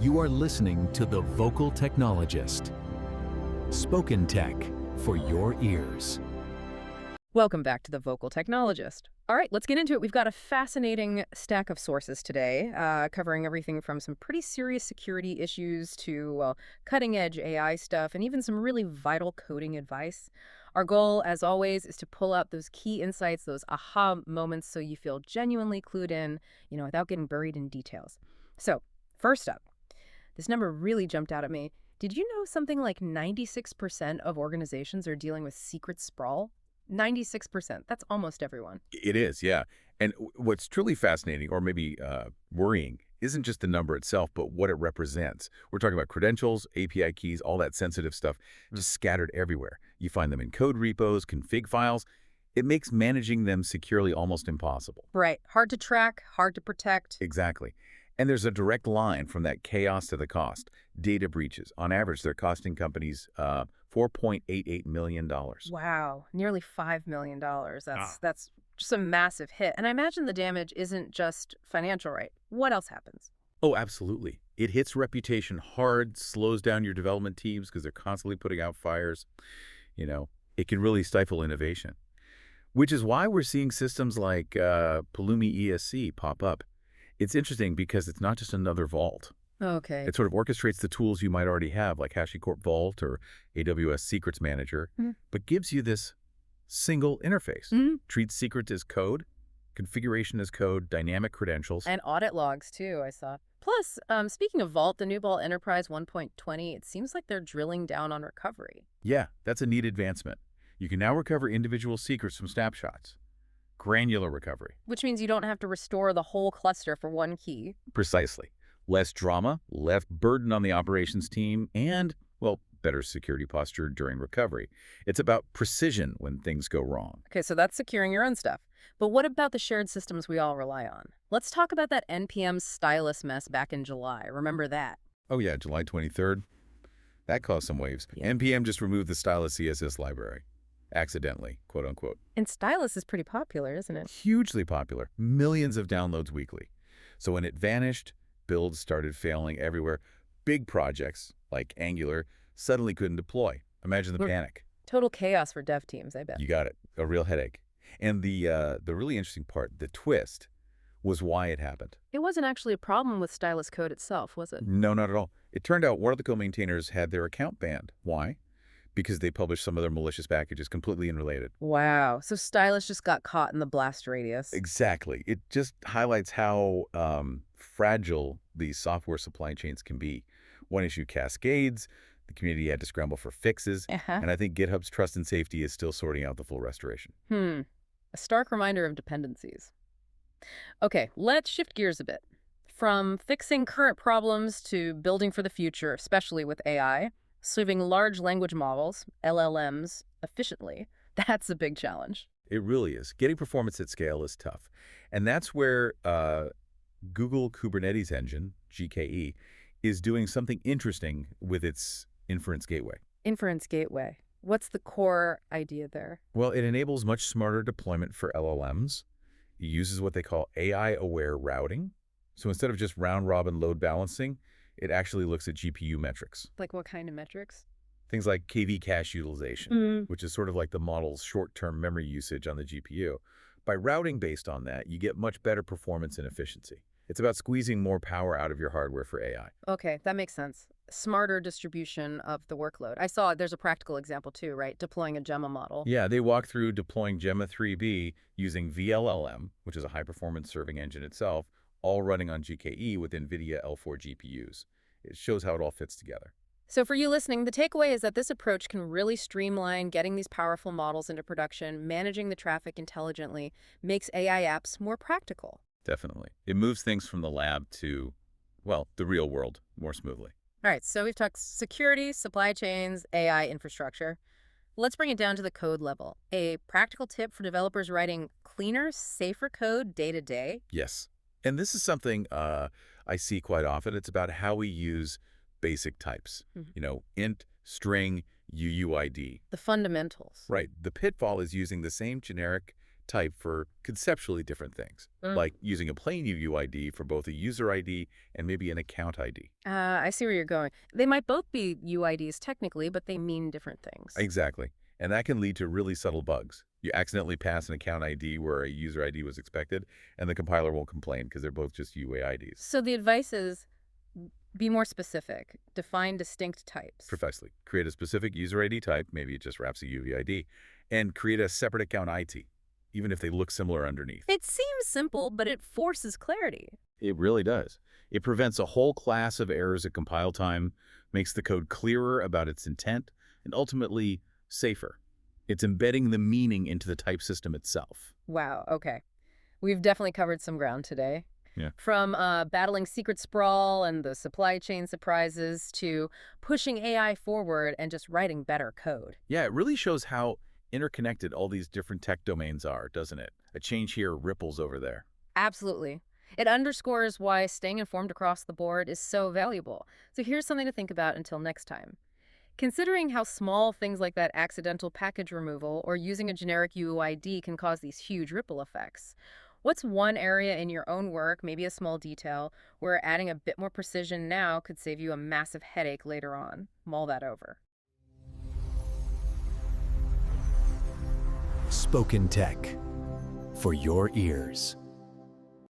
You are listening to The Vocal Technologist. Spoken Tech for your ears. Welcome back to The Vocal Technologist. All right, let's get into it. We've got a fascinating stack of sources today, covering everything from some pretty serious security issues to, well, cutting-edge AI stuff and even some really vital coding advice. Our goal, as always, is to pull out those key insights, those aha moments, so you feel genuinely clued in, without getting buried in details. So, first up, this number really jumped out at me. Did you know something like 96% of organizations are dealing with secret sprawl? 96%. That's almost everyone. It is, yeah. And what's truly fascinating, or maybe worrying, isn't just the number itself, but what it represents. We're talking about credentials, API keys, all that sensitive stuff, just scattered everywhere. You find them in code repos, config files. It makes managing them securely almost impossible. Right. Hard to track, hard to protect. Exactly. And there's a direct line from that chaos to the cost. Data breaches, on average, they're costing companies $4.88 million. Wow. Nearly $5 million. That's just a massive hit. And I imagine the damage isn't just financial, right? What else happens? Oh, absolutely. It hits reputation hard, slows down your development teams because they're constantly putting out fires. It can really stifle innovation, which is why we're seeing systems like Pulumi ESC pop up. It's interesting because it's not just another vault. Okay. It sort of orchestrates the tools you might already have, like HashiCorp Vault or AWS Secrets Manager, but gives you this single interface. Treats secrets as code, configuration as code, dynamic credentials. And audit logs, too, I saw. Plus, speaking of Vault, the new Vault Enterprise 1.20, it seems like they're drilling down on recovery. Yeah, that's a neat advancement. You can now recover individual secrets from snapshots. Granular recovery. Which means you don't have to restore the whole cluster for one key. Precisely. Less drama, less burden on the operations team, and, well, better security posture during recovery. It's about precision when things go wrong. Okay, so that's securing your own stuff. But what about the shared systems we all rely on? Let's talk about that NPM stylus mess back in July. Remember that? Oh yeah, July 23rd. That caused some waves. Yeah. NPM just removed the stylus CSS library. Accidentally, quote unquote. And stylus is pretty popular, isn't it? Hugely popular. Millions of downloads weekly. So when it vanished, builds started failing everywhere. Big projects, like Angular, suddenly couldn't deploy. Imagine the panic. Total chaos for dev teams, I bet. You got it. A real headache. And the really interesting part, the twist, was why it happened. It wasn't actually a problem with stylus code itself, was it? No, not at all. It turned out one of the co-maintainers had their account banned. Why? Because they published some of their malicious packages completely unrelated. Wow. So stylus just got caught in the blast radius. Exactly. It just highlights how fragile these software supply chains can be. One issue cascades. The community had to scramble for fixes. And I think GitHub's trust and safety is still sorting out the full restoration. A stark reminder of dependencies. Okay, let's shift gears a bit. From fixing current problems to building for the future, especially with AI, serving large language models, LLMs, efficiently, that's a big challenge. It really is. Getting performance at scale is tough. And that's where Google Kubernetes Engine, GKE, is doing something interesting with its inference gateway. Inference gateway. What's the core idea there? Well, it enables much smarter deployment for LLMs. It uses what they call AI-aware routing. So instead of just round-robin load balancing, it actually looks at GPU metrics. Like what kind of metrics? Things like KV cache utilization, which is sort of like the model's short-term memory usage on the GPU. By routing based on that, you get much better performance and efficiency. It's about squeezing more power out of your hardware for AI. Okay, that makes sense. Smarter distribution of the workload. I saw there's a practical example too, right? Deploying a Gemma model. Yeah, they walk through deploying Gemma 3B using VLLM, which is a high-performance serving engine itself, all running on GKE with NVIDIA L4 GPUs. It shows how it all fits together. So for you listening, the takeaway is that this approach can really streamline getting these powerful models into production, managing the traffic intelligently, makes AI apps more practical. Definitely. It moves things from the lab to, well, the real world more smoothly. All right, so we've talked security, supply chains, AI infrastructure. Let's bring it down to the code level. A practical tip for developers writing cleaner, safer code day to day? Yes. And this is something I see quite often. It's about how we use basic types. Int, string, UUID. The fundamentals. Right. The pitfall is using the same generic type for conceptually different things, like using a plain UUID for both a user ID and maybe an account ID. I see where you're going. They might both be UIDs technically, but they mean different things. Exactly. And that can lead to really subtle bugs. You accidentally pass an account ID where a user ID was expected, and the compiler won't complain because they're both just UAIDs. So the advice is be more specific. Define distinct types. Precisely. Create a specific user ID type, maybe it just wraps a UVID, and create a separate account IT, even if they look similar underneath. It seems simple, but it forces clarity. It really does. It prevents a whole class of errors at compile time, makes the code clearer about its intent, and ultimately safer. It's embedding the meaning into the type system itself. Wow, okay. We've definitely covered some ground today. Yeah. From battling secret sprawl and the supply chain surprises to pushing AI forward and just writing better code. Yeah, it really shows how interconnected all these different tech domains are, doesn't it? A change here ripples over there. Absolutely. It underscores why staying informed across the board is so valuable. So here's something to think about until next time. Considering how small things like that accidental package removal or using a generic UUID can cause these huge ripple effects, what's one area in your own work, maybe a small detail, where adding a bit more precision now could save you a massive headache later on? Mull that over. Spoken Tech for your ears.